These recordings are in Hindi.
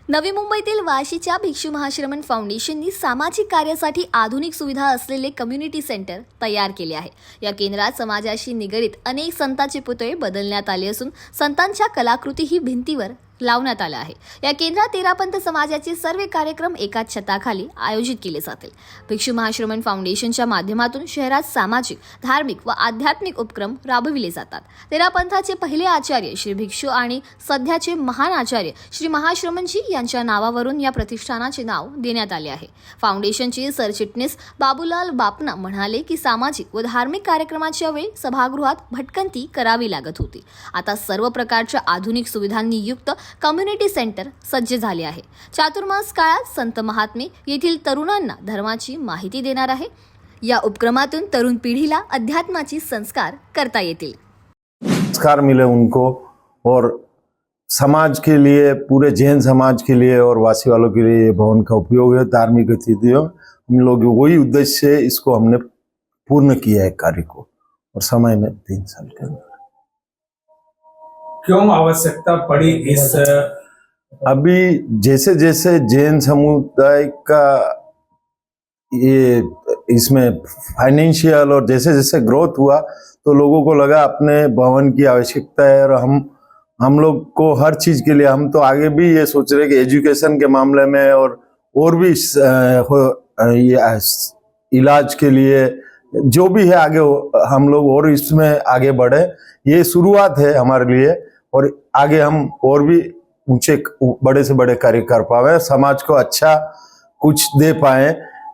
नवी मुंबईतील वाशीच्या भिक्षू महाश्रमण फाउंडेशननी सामाजिक कार्यासाठी आधुनिक सुविधा असलेले कम्युनिटी सेंटर तयार केले आहे। या केंद्रात समाजाशी निगडित अनेक संतांचे पुतळे बदलण्यात आले असून संतांच्या कलाकृतीही भिंतीवर लावण्यात आल्या आहे। या केंद्रात तेरापंथ समाजाचे सर्व कार्यक्रम एकाच छताखाली आयोजित केले जातील। भिक्षू महाश्रमण फाउंडेशनच्या माध्यमातून शहरात सामाजिक, धार्मिक व आध्यात्मिक उपक्रम राबविले जातात। तेरापंथाचे पहिले आचार्य श्री भिक्षू आणि सध्याचे महान आचार्य श्री महाश्रमणजी यांच्या नावावरून या प्रतिष्ठानाचे नाव देण्यात आले आहे। फाउंडेशनचे सरचिटणीस बाबूलाल बापना म्हणाले की सामाजिक व धार्मिक कार्यक्रमाच्या वेळी सभागृहात भटकंती करावी लागत होती। आता सर्व प्रकारच्या आधुनिक सुविधांनी युक्त कम्युनिटी सेंटर सज्ज झाले आहे। चातुर्मास काळात संत महात्मे येथील तरुणांना धर्माची माहिती देणार आहे। या उपक्रमातून तरुण पिढीला अध्यात्माची संस्कार करता येतील। संस्कार मिले उनको और समाज के लिए, पूरे जैन समाज के लिए और वासी वालों के लिए भवन का उपयोग है। धार्मिक गतिविधियों हम लोग वही उद्देश्य से इसको हमने पूर्ण किया है कार्य को, और समय में 3 साल के अंदर। क्यों आवश्यकता पड़ी इस? अभी जैसे जैसे जैन समुदाय का ये इसमें फाइनेंशियल और जैसे जैसे ग्रोथ हुआ तो लोगों को लगा अपने भवन की आवश्यकता है, और हम लोग को हर चीज के लिए हम तो आगे भी ये सोच रहे कि एजुकेशन के मामले में और भी ये इलाज के लिए जो भी है आगे हम लोग और इसमें आगे बढ़े। ये शुरुआत है हमारे लिए, और आगे हम और भी ऊंचे बड़े से बड़े कार्य कर पाए, समाज को अच्छा कुछ दे पाए।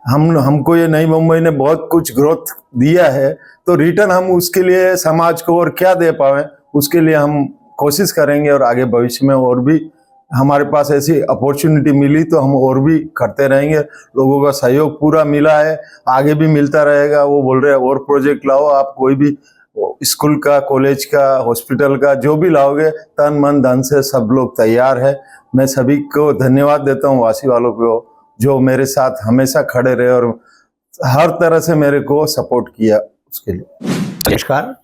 हमको ये नई मुंबई ने बहुत कुछ ग्रोथ दिया है, तो रिटर्न हम उसके लिए समाज को और क्या दे पाए उसके लिए हम कोशिश करेंगे। और आगे भविष्य में और भी हमारे पास ऐसी अपॉर्चुनिटी मिली तो हम और भी करते रहेंगे। लोगों का सहयोग पूरा मिला है, आगे भी मिलता रहेगा। वो बोल रहे हैं और प्रोजेक्ट लाओ, आप कोई भी स्कूल का, कॉलेज का, हॉस्पिटल का जो भी लाओगे, तन मन धन से सब लोग तैयार है। मैं सभी को धन्यवाद देता हूँ, वासी वालों को जो मेरे साथ हमेशा खड़े रहे और हर तरह से मेरे को सपोर्ट किया, उसके लिए। नमस्कार,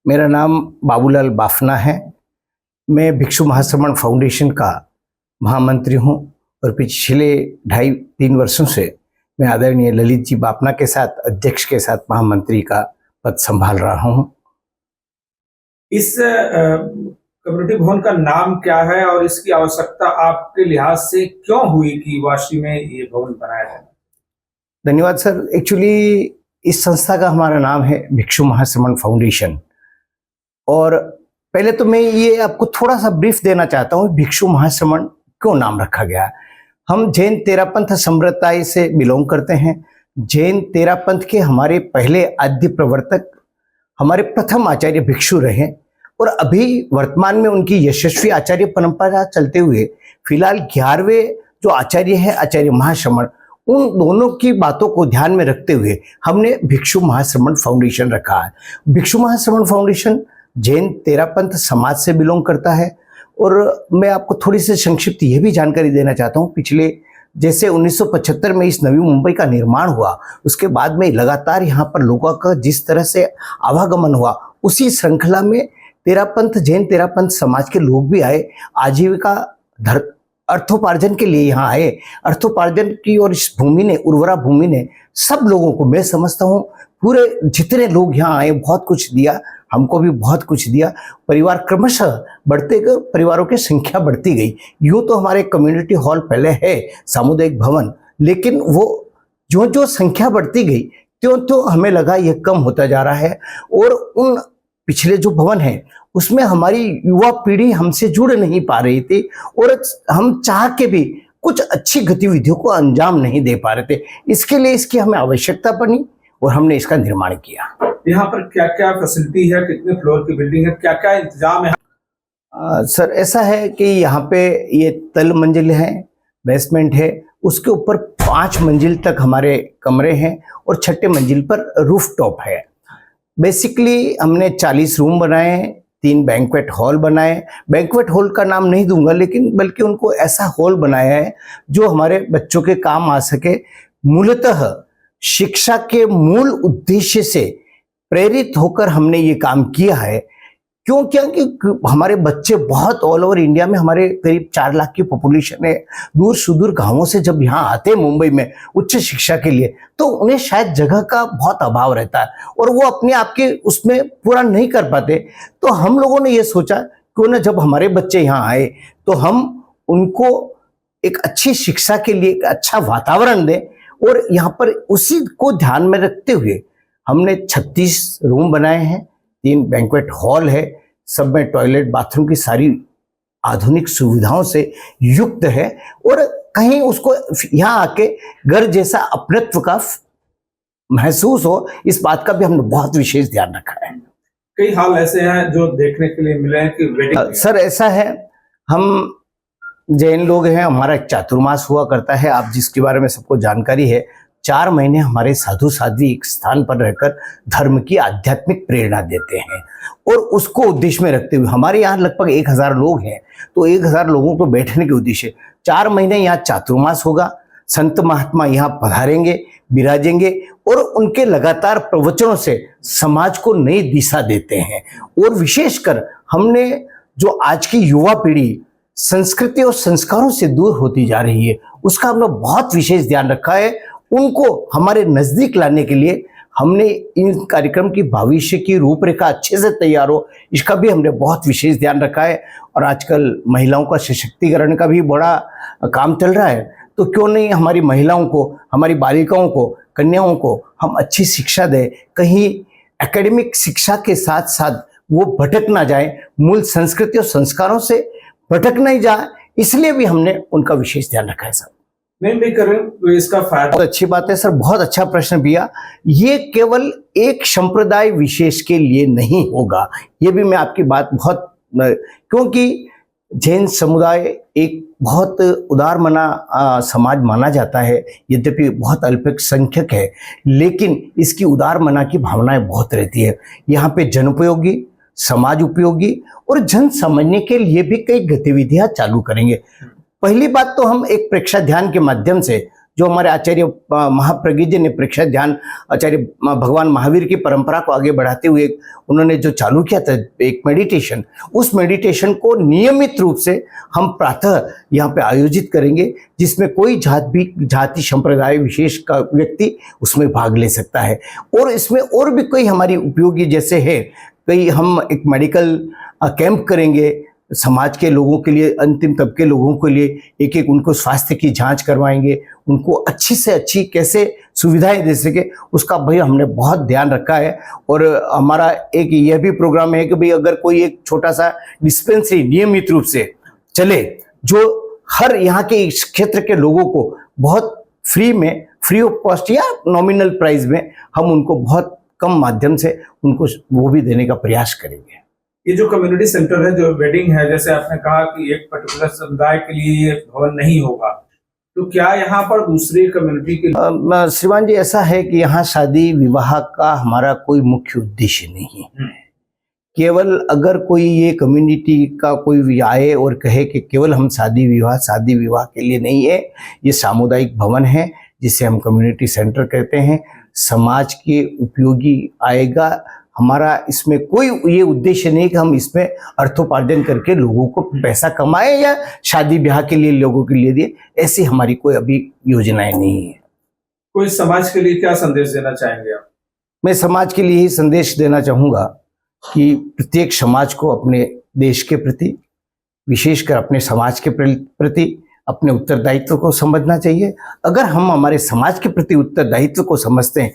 मेरा नाम बाबूलाल बाफना है। मैं भिक्षु महाश्रमण फाउंडेशन का महामंत्री हूँ, और पिछले 2.5-3 वर्षों से मैं आदरणीय ललित जी बापना के साथ, अध्यक्ष के साथ महामंत्री का पद संभाल रहा हूँ। इस कम्युनिटी भवन का नाम क्या है और इसकी आवश्यकता आपके लिहाज से क्यों हुई कि वाशी में ये भवन बनाया है? धन्यवाद सर। एक्चुअली इस संस्था का हमारा नाम है भिक्षु महाश्रमण फाउंडेशन, और पहले तो मैं ये आपको थोड़ा सा ब्रीफ देना चाहता हूँ भिक्षु महाश्रमण क्यों नाम रखा गया। हम जैन तेरापंथ संप्रदाय से बिलोंग करते हैं। जैन तेरापंथ के हमारे पहले आद्य प्रवर्तक हमारे प्रथम आचार्य भिक्षु रहे, और अभी वर्तमान में उनकी यशस्वी आचार्य परंपरा चलते हुए फिलहाल 11वें जो आचार्य है आचार्य महाश्रमण, उन दोनों की बातों को ध्यान में रखते हुए हमने भिक्षु महाश्रमण फाउंडेशन रखा है। भिक्षु महाश्रमण फाउंडेशन जैन तेरापंथ समाज से बिलोंग करता है। और मैं आपको थोड़ी सी संक्षिप्त ये भी जानकारी देना चाहता हूँ, पिछले जैसे 1975 में इस नवी मुंबई का निर्माण हुआ, उसके बाद में लगातार यहाँ पर लोगों का जिस तरह से आवागमन हुआ, उसी श्रृंखला में तेरापंथ, जैन तेरापंथ समाज के लोग भी आए, आजीविका अर्थोपार्जन के लिए यहाँ आए। अर्थोपार्जन की और इस भूमि ने, उर्वरा भूमि ने सब लोगों को, मैं समझता हूँ पूरे जितने लोग यहाँ आए, बहुत कुछ दिया, हमको भी बहुत कुछ दिया। परिवार क्रमशः बढ़ते गए, परिवारों की संख्या बढ़ती गई। यूँ तो हमारे कम्युनिटी हॉल पहले है, सामुदायिक भवन, लेकिन वो जो जो संख्या बढ़ती गई त्यों तो हमें लगा ये कम होता जा रहा है, और उन पिछले जो भवन है उसमें हमारी युवा पीढ़ी हमसे जुड़ नहीं पा रही थी, और हम चाह के भी कुछ अच्छी गतिविधियों को अंजाम नहीं दे पा रहे थे। इसके लिए इसकी हमें आवश्यकता पड़ी और हमने इसका निर्माण किया। यहाँ पर क्या क्या फैसिलिटी है, कितने फ्लोर की बिल्डिंग है, क्या क्या इंतजाम है? सर ऐसा है कि यहाँ पे ये तल मंजिल है, बेसमेंट है, उसके ऊपर 5 मंजिल तक हमारे कमरे हैं, और 6ठे मंजिल पर रूफ टॉप है। बेसिकली हमने 40 रूम बनाए, 3 बैंक्वेट हॉल बनाए। बैंक्वेट हॉल का नाम नहीं दूंगा, लेकिन बल्कि उनको ऐसा हॉल बनाया है जो हमारे बच्चों के काम आ सके। मूलतः शिक्षा के मूल उद्देश्य से प्रेरित होकर हमने ये काम किया है क्यों? क्या कि हमारे बच्चे बहुत ऑल ओवर इंडिया में, हमारे करीब 4 लाख की पॉपुलेशन है, दूर सुदूर गांवों से जब यहाँ आते हैं मुंबई में उच्च शिक्षा के लिए, तो उन्हें शायद जगह का बहुत अभाव रहता है और वो अपने आप के उसमें पूरा नहीं कर पाते। तो हम लोगों ने ये सोचा क्यों ना जब हमारे बच्चे यहाँ आए तो हम उनको एक अच्छी शिक्षा के लिए एक अच्छा वातावरण दें, और यहाँ पर उसी को ध्यान में रखते हुए हमने 36 रूम बनाए हैं, 3 बैंक्वेट हॉल है, सब में टॉयलेट बाथरूम की सारी आधुनिक सुविधाओं से युक्त है, और कहीं उसको यहाँ आके घर जैसा अपनत्व का महसूस हो, इस बात का भी हमने बहुत विशेष ध्यान रखा है। कई हाल ऐसे हैं जो देखने के लिए मिले हैं कि वेडिंग सर ऐसा है, हम जैन लोग हैं, हमारा एक चातुर्मास हुआ करता है, आप जिसके बारे में सबको जानकारी है। 4 महीने हमारे साधु साध्वी एक स्थान पर रहकर धर्म की आध्यात्मिक प्रेरणा देते हैं, और उसको उद्देश्य में रखते हुए हमारे यहाँ लगभग 1000 लोग हैं, तो 1000 लोगों को बैठने के उद्देश्य 4 महीने यहाँ चातुर्मास होगा। संत महात्मा यहाँ पधारेंगे, विराजेंगे, और उनके लगातार प्रवचनों से समाज को नई दिशा देते हैं। और विशेषकर हमने जो आज की युवा पीढ़ी संस्कृति और संस्कारों से दूर होती जा रही है, उसका हमने बहुत विशेष ध्यान रखा है। उनको हमारे नजदीक लाने के लिए हमने इन कार्यक्रम की भविष्य की रूपरेखा अच्छे से तैयार हो, इसका भी हमने बहुत विशेष ध्यान रखा है। और आजकल महिलाओं का सशक्तिकरण का भी बड़ा काम चल रहा है, तो क्यों नहीं हमारी महिलाओं को, हमारी बालिकाओं को, कन्याओं को हम अच्छी शिक्षा दें, कहीं एकेडमिक शिक्षा के साथ साथ वो भटक ना जाए, मूल संस्कृति और संस्कारों से भटक नहीं जाए, इसलिए भी हमने उनका विशेष ध्यान रखा है सर। नहीं भी करें तो इसका फायदा। बहुत अच्छी बात है सर, बहुत अच्छा प्रश्न किया। ये केवल एक संप्रदाय विशेष के लिए नहीं होगा, ये भी मैं आपकी बात बहुत, क्योंकि जैन समुदाय एक बहुत उदार मना समाज माना जाता है, यद्यपि बहुत अल्पसंख्यक है, लेकिन इसकी उदार मना की भावनाएं बहुत रहती है। यहाँ पे जनोपयोगी, समाज उपयोगी और जन समझने के लिए भी कई गतिविधियां चालू करेंगे। पहली बात तो हम एक प्रेक्षा ध्यान के माध्यम से, जो हमारे आचार्य महाप्रज्ञ ने प्रेक्षा ध्यान, आचार्य भगवान महावीर की परंपरा को आगे बढ़ाते हुए उन्होंने जो चालू किया था एक मेडिटेशन, उस मेडिटेशन को नियमित रूप से हम प्रातः यहाँ पे आयोजित करेंगे, जिसमें कोई जाति संप्रदाय विशेष का व्यक्ति उसमें भाग ले सकता है। और इसमें और भी कोई हमारी उपयोगी जैसे है, कई हम एक मेडिकल कैंप करेंगे समाज के लोगों के लिए, अंतिम तबके के लोगों के लिए, एक एक उनको स्वास्थ्य की जांच करवाएंगे, उनको अच्छी से अच्छी कैसे सुविधाएं दे सके, उसका भाई हमने बहुत ध्यान रखा है। और हमारा एक यह भी प्रोग्राम है कि भाई अगर कोई एक छोटा सा डिस्पेंसरी नियमित रूप से चले, जो हर यहाँ के इस क्षेत्र के लोगों को बहुत फ्री ऑफ कॉस्ट या नॉमिनल प्राइस में हम उनको बहुत कम माध्यम से उनको वो भी देने का प्रयास करेंगे। ये जो कम्युनिटी सेंटर है, जो वेडिंग है, जैसे आपने कहा कि एक पर्टिकुलर समुदाय के लिए ये भवन नहीं होगा, तो क्या यहाँ पर दूसरी कम्युनिटी के श्रीमान जी ऐसा है कि यहाँ शादी विवाह का हमारा कोई मुख्य उद्देश्य नहीं है। केवल अगर कोई ये कम्युनिटी का कोई आए और कहे कि केवल हम शादी विवाह के लिए नहीं है, ये सामुदायिक भवन है जिसे हम कम्युनिटी सेंटर कहते हैं, समाज के उपयोगी आएगा। हमारा इसमें कोई ये उद्देश्य नहीं कि हम इसमें अर्थोपार्जन करके लोगों को पैसा कमाए या शादी ब्याह के लिए लोगों के लिए दिए, ऐसी हमारी कोई अभी योजनाएं नहीं है। कोई समाज के लिए क्या संदेश देना चाहेंगे आप? मैं समाज के लिए ही संदेश देना चाहूँगा कि प्रत्येक समाज को अपने देश के प्रति, विशेषकर अपने समाज के प्रति अपने उत्तरदायित्व को समझना चाहिए। अगर हम हमारे समाज के प्रति उत्तरदायित्व को समझते हैं